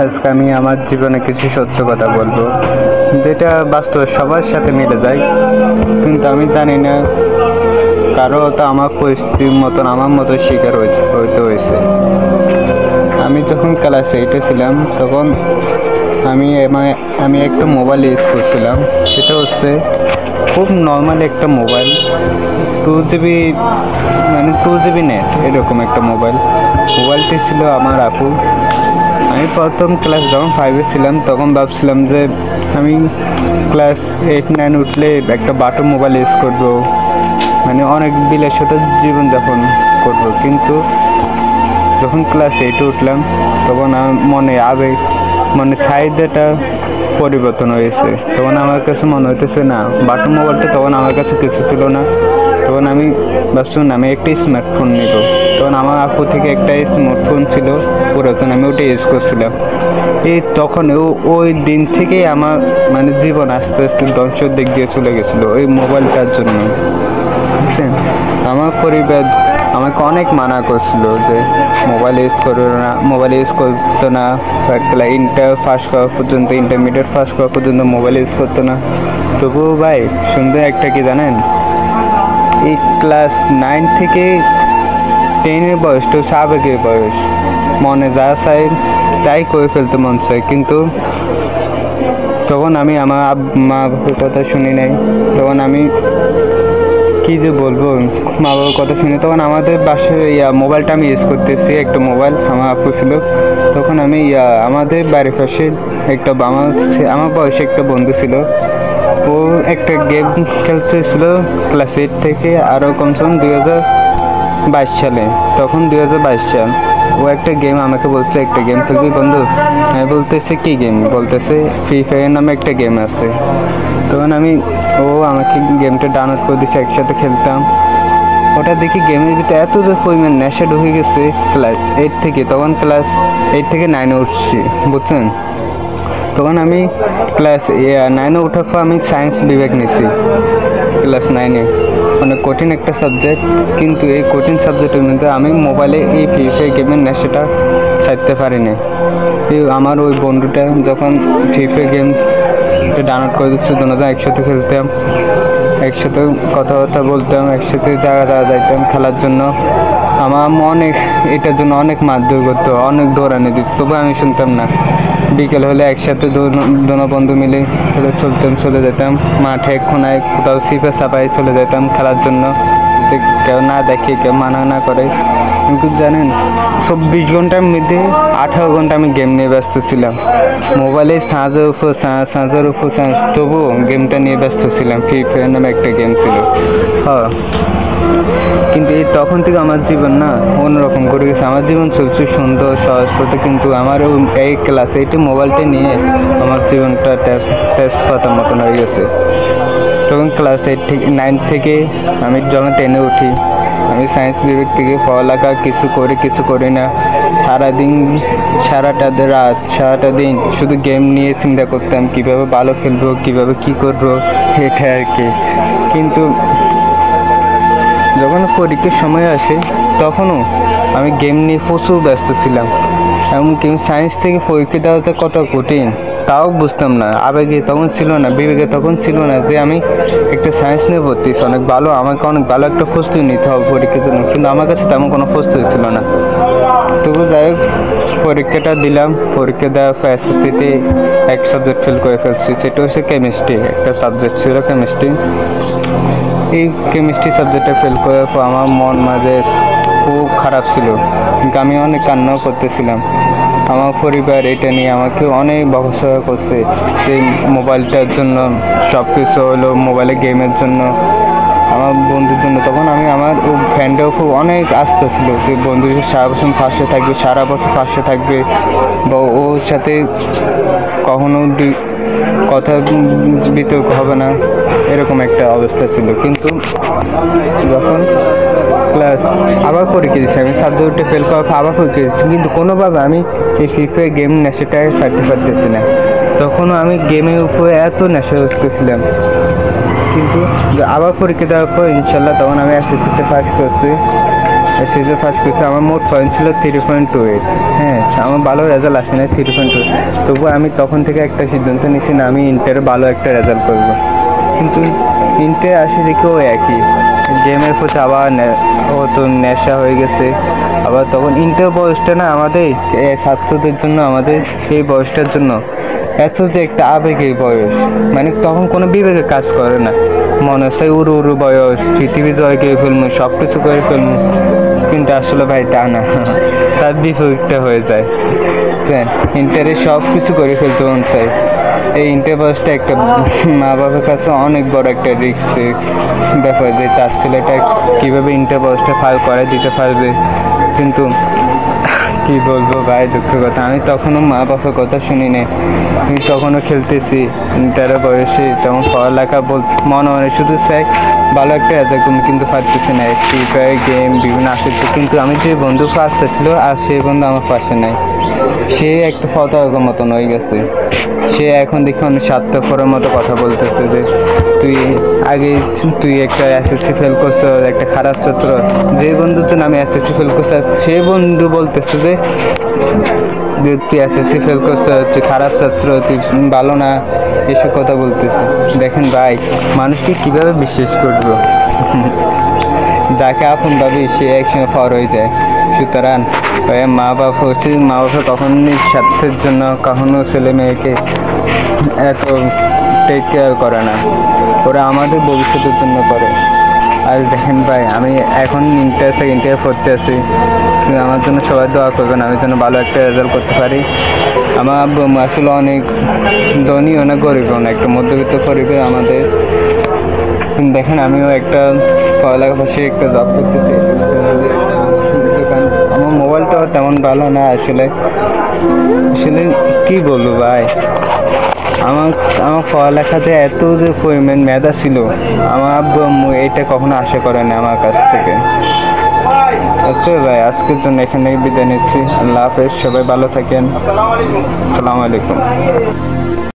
আজকে আমি আমার জীবনে কিছু সত্য কথা বলবো, যেটা বাস্তব সবার সাথে মিলে যায়, কিন্তু আমি জানি না কারো তো আমার পরিস্থিতির মতন আমার মতো শিকার হইতে হয়েছে। আমি যখন ক্লাস 8-এ ছিলাম তখন আমি একটা মোবাইল ইউজ করছিলাম। সেটা হচ্ছে খুব নর্মাল একটা মোবাইল, 2 GB, মানে 2 GB নেট, এরকম একটা মোবাইলটি ছিল আমার আপু। আমি প্রথম ক্লাস যখন 5-এ ছিলাম তখন ভাবছিলাম যে আমি ক্লাস 8-9 উঠলে একটা বাটন মোবাইল ইউজ করবো, মানে অনেক বিলাসিতা জীবনযাপন করব। কিন্তু যখন ক্লাস 8-এ উঠলাম তখন আমার মনে চাহিদাটা পরিবর্তন হয়েছে। তখন আমার কাছে মনে হইতেছে না, বাটন মোবাইলটা তখন আমার কাছে কিছু ছিল না। তখন আমি ভাবছিলাম আমি একটা স্মার্টফোন নিব। তখন আমার আপু থেকে একটা স্মার্টফোন ছিল পুরাতন, আমি ওটা ইউজ করছিলাম। তখন ওই দিন থেকেই আমার মানে জীবন আস্তে আস্তে ধ্বংসের দিক দিয়ে চলে গেছিলো ওই মোবাইলটার জন্য, বুঝছেন। আমার পরিবার আমাকে অনেক মানা করছিল যে মোবাইল ইউজ করতো না। ইন্টারমিডিয়েট পাস করা পর্যন্ত মোবাইল ইউজ করতো না। তবুও ভাই সুন্দর একটা কি জানেন, এই ক্লাস 9 থেকে 10-এর বয়সটা হচ্ছে আবেগের বয়স। মনে যা চাই তাই করে ফেলতে মন চায়, কিন্তু তখন আমি আমার মা বাবার কথা শুনি নাই। তখন আমি কি যে বলবো, মা বাবার কথা শুনি। তখন আমাদের বাসায় মোবাইলটা আমি ইউজ করতেছি, একটা মোবাইল আমার আপু ছিল। তখন আমি আমাদের বাড়ির পাশে একটা আমার বয়সে একটা বন্ধু ছিল, ও একটা গেম খেলতেছিল ক্লাস 8 থেকে, আরও কমসে কম 2022 সালে। তখন 2022 সাল। ও একটা গেম আমাকে বলছে একটা গেম খেলবি বন্ধু। আমি বলতেছি কি গেম? বলতেছে ফ্রি ফায়ার নামে একটা গেম আছে। তখন ও আমাকে গেমটা ডাউনলোড করে দিচ্ছে, একসাথে খেলতাম। ওটা দেখি গেমের ভিতরে এত যে পরিমাণ নেশা ঢুকে গেছে ক্লাস 8 থেকে। তখন ক্লাস 8 থেকে 9-এ উঠছি, বুঝছেন। তখন আমি ক্লাস 9-এ ওঠার পর আমি সায়েন্স বিভাগ নিয়েছি ক্লাস 9-এ। অনেক কঠিন একটা সাবজেক্ট, কিন্তু এই কঠিন সাবজেক্টের মধ্যে আমি মোবাইলে এই ফ্রি ফায়ার গেমের নেশাটা ছাড়তে পারিনি। আমার ওই বন্ধুটা যখন ফ্রি ফায়ার গেম ডাউনলোড করে দিচ্ছে, দুজন একসাথে খেলতাম, একসাথে কথাবার্তা বলতাম, একসাথে জায়গা যাইতাম খেলার জন্য। আমার অনেক এটার জন্য অনেক মারধর করতো, অনেক দৌড়ানি দিত, তবু আমি শুনতাম না। বিকেল হলে একসাথে দুনো বন্ধু মিলে চলে যেতাম মাঠে, কোনায় কোথাও সিপে চাপাই চলে যেতাম খেলার জন্য, কেউ না দেখে, কেউ মানা না করে। কিন্তু জানেন 24 ঘন্টার মধ্যে 18 ঘন্টা আমি গেম নিয়ে ব্যস্ত ছিলাম। মোবাইলে চার্জের উপর চার্জ, তবুও গেমটা নিয়ে ব্যস্ত ছিলাম। ফ্রি ফায়ার নামে একটা গেম ছিল। হ্যাঁ, কিন্তু তখন থেকে আমার জীবন না অন্যরকম করে গেছে। আমার জীবন চলছে সুন্দর সহজ পথে, কিন্তু আমার এই ক্লাস 8-এ মোবাইলটা নিয়ে আমার জীবনটা তেজপাতার মতন হয়ে গেছে। তখন ক্লাস 9 থেকে আমি যখন 10-এ উঠি, আমি সায়েন্স বিভাগ থেকে পড়ালেখা কিছু করি না। সারাটা দিন শুধু গেম নিয়ে চিন্তা করতাম, কীভাবে ভালো খেলবো, কীভাবে কী করবো, এটা আর কি। কিন্তু যখন পরীক্ষার সময় আসে তখনও আমি গেম নিয়ে প্রচুর ব্যস্ত ছিলাম। এমনকি সায়েন্স থেকে পরীক্ষা দেওয়াটা কত কঠিন তাও বুঝতাম না। আবেগে তখন ছিল না, বিবেকে তখন ছিল না যে আমি একটা সায়েন্স নিয়ে ভর্তি, আমাকে অনেক ভালো একটা প্রস্তুতি নিতে হবে পরীক্ষার জন্য। কিন্তু আমার কাছে তেমন কোনো প্রস্তুতি ছিল না। তবু যাই হোক পরীক্ষাটা দিলাম। পরীক্ষা দেওয়ার পর এসএসসিতে এক সাবজেক্ট ফেল করে ফেলছি, সেটা হচ্ছে কেমিস্ট্রি। একটা সাবজেক্ট ছিল কেমিস্ট্রি। এই কেমিস্ট্রি সাবজেক্টে ফেল করার পর আমার মন মাঝে খুব খারাপ ছিল, কিন্তু আমি অনেক কান্নাও করতেছিলাম। আমার পরিবার এটা নিয়ে আমাকে অনেক বকাঝকা করছে, এই মোবাইলটার জন্য সব কিছু হলো, মোবাইলে গেমের জন্য, আমার বন্ধুর জন্য। তখন আমার ও ফ্রেন্ডেও খুব অনেক আস্থা ছিল যে বন্ধু সারা বছর ফার্স্টে থাকবে, বা ওর সাথে কখনো কথা বিতর্ক হবে না, এরকম একটা অবস্থা ছিল। কিন্তু যখন আবার পরীক্ষা দিচ্ছি, আমি সাবজেক্টে ফেল করার পর আবার পরীক্ষা দিচ্ছি, কিন্তু কোনোভাবে আমি এই ফ্রি ফায়ার গেম নেশাটাই ছাড়তে পারতেছি না। তখনও আমি গেমের উপরে এত নেশাগ্রস্ত ছিলাম। কিন্তু আবার পরীক্ষা দেওয়ার পর ইনশাল্লাহ তখন আমি এসএসসিতে পাস করছি। এসএসসি ফার্স্ট করছি, আমার মোট পয়েন্ট ছিল 3.28। হ্যাঁ, আমার ভালো রেজাল্ট আসে না 3.2, তবু আমি তখন থেকে একটা সিদ্ধান্ত নিয়েছি না, আমি ইন্টারে ভালো একটা রেজাল্ট করবো। কিন্তু ইন্টারে আসে দেখেও একই, গেমের প্রতি আবার তো নেশা হয়ে গেছে। আবার তখন ইন্টার বয়সটা না আমাদের ছাত্রদের জন্য, আমাদের এই বয়সটার জন্য এত যে একটা আবেগের বয়স, মানে তখন কোনো বিবেকে কাজ করে না, মনে হচ্ছে উড়ু উড়ু বয়স, পৃথিবী জয় করে ফেলবো, সব কিছু করে ফেলবো। কিন্তু আসলে ভাই তা না, তার বিপরীতটা হয়ে যায়। ইন্টারে সব কিছু করে ফেলতে মন চাই। এই ইন্টার বয়সটা একটা মা বাবার কাছে অনেক বড় একটা রিস্কের ব্যাপার, যে তার ছেলেটা কীভাবে ইন্টার বয়সটা করে দিতে পারবে। কিন্তু কি বলবো ভাই, দুঃখের কথা, আমি তখনও মা বাবার কথা শুনি নাই। আমি তখনও খেলতেছি ইন্টারের বয়সে, তেমন পড়ালেখা মনে মনে শুধু চাই ভালো একটা রেজাল্ট, কিন্তু পারতেছি না। ফ্রি ফায়ার গেম বিভিন্ন আসছে, কিন্তু আমি যে বন্ধু ফার্স্টে ছিল আর সেই বন্ধু আমার পাশে নাই। সে একটা ফতোয়ার মতন হয়ে গেছে। সে এখন দেখি অনেক স্বার্থপরের মতো কথা বলতেছে যে তুই একটা এসএসসি ফেল করছো, একটা খারাপ ছাত্র। যে বন্ধুর জন্য আমি এসএসসি ফেল করছি, সেই বন্ধু বলতেছে যে তুই এসএসসি ফেল করছো, তুই খারাপ ছাত্র, তুই ভালো না, এসব কথা বলতেছে। দেখেন ভাই, মানুষকে কিভাবে বিশ্বাস করবো? যাকে আপন ভাবি সে একসঙ্গে ফর হয়ে যায়। সুতরাং মা বাবা কখনোই স্বার্থের জন্য কখনো ছেলে মেয়েকে এত টেক কেয়ার করে না, ওরা আমাদের ভবিষ্যতের জন্য করে। আর দেখেন ভাই, আমি এখন ইন্টার পড়তে আছি, আমার জন্য সবাই দোয়া করবেন, আমি যেন ভালো একটা রেজাল্ট করতে পারি। আমার আব্বু আসলে অনেক ধনী, অনেক গরিব, একটা মধ্যবিত্ত পরিবার আমাদের। দেখেন আমিও একটা পড়ালেখা পাশে একটা জব করতেছি। আমার মোবাইলটাও তেমন ভালো না আসলে কি বলবো ভাই, আমার পড়ালেখাতে এত যে পরিমাণ মেধা ছিল, আমার আব্বু এটা কখনো আশা করে না আমার কাছ থেকে। আচ্ছা ভাই, আজকের জন্য এখানে বিদায় নিচ্ছি। আল্লাহ হাফেজ, সবাই ভালো থাকেন। আসসালামু আলাইকুম।